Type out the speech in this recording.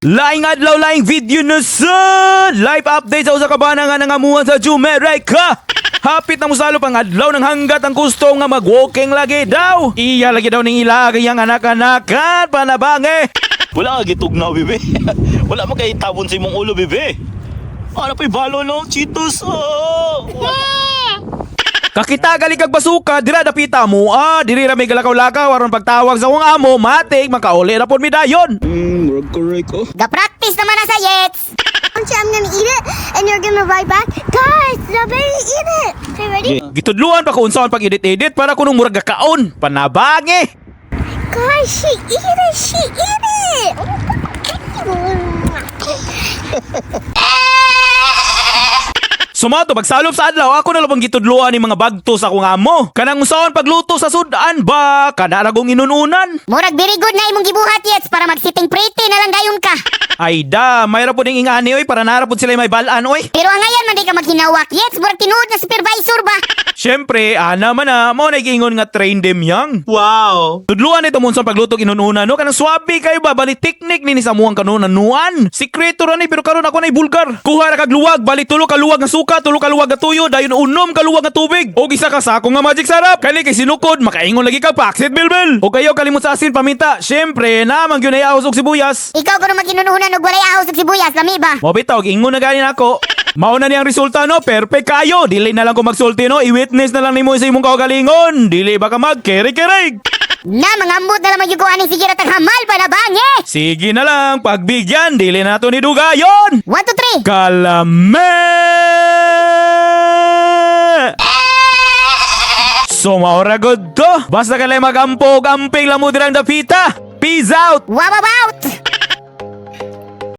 Laing adlaw, laing video na sa live update sa usa ka bana nga nangamuhan sa Jamaica. Hapit na musalo pang adlaw ng hanggat ang gusto nga mag-walking lagi daw. Iya lagi daw ning ilagay ang anak-anakan panabange. Wala ka gitugnaw, bebe. Wala mo kay tabon sa imong ulo, bebe. Ano pa'y balo no? Cheetos, oh! Kakita gali kag basuka, dira dapita mo. Diri ra may galakaw-lakaw aron pagtawag sa akong amo, matik makauli ra pod mi dayon. Murag correct, oh. Ga-practice naman na sa Yets! I'm gonna eat it, and you're gonna ride back. Guys, strawberry, eat it! Okay, ready? Gitudluan pa ko unsaon pag edit-edit para kunong murag gakaon. Panabange. Guys, she eat it! She eat it! Sumato pagsalop sa adlaw, ako na labang gitudluan ni mga bagto sa akong amo. Kanang unsaon pagluto sa sudan ba? Kana ragong inununan. Murag very good na imong gibuhat, Yets, para magsiting pretty na lang gayon ka. Ay da, mayra po ding ingani oy para narapod sila may balaan oy. Pero ang ngayon, man di ka maghinawak, Yets, murag tinuod na supervisor ba? Syempre, ana man na, mo nag-ingon nga train them yang. Wow! Tudluan ito mo sa pagluto inununan no, kanang swabe kayo ba, bali teknik ni sa muang kanunanuan. Sikreto ra ni pero karon ako na bulgar. Kuha ra kag luwag, bali tulo ka luwag nga suka, tulo ka luwag nga tuyo, dayon unom ka luwag nga tubig. Og isa ka sako nga magic sarap. Kani kay sinukod, makaingon lagi ka paksit bilbil. O kayo kalimot sa asin paminta. Syempre, naman gyud ay ahos og sibuyas. Ikaw kuno maginununan og walay ahos og sibuyas, lami ba? Mo bitaw, ingon na ganin ako. Mao na niyang resulta no, perfect kayo. Dili na lang ko magsulti no, i-witness na lang nimo sa imong kaugalingon. Dili ba ka magkere-kerig? Na, mangambot na lang magyukuan ni sige ratang hamal pa na bangi! Sige na lang, pagbigyan, dili na to ni dugayon. 1, 2, 3! Kalame! So maura good to. Basta kalay magampog-amping lang mo dirang dapita. Peace out! Wow, wow, wow!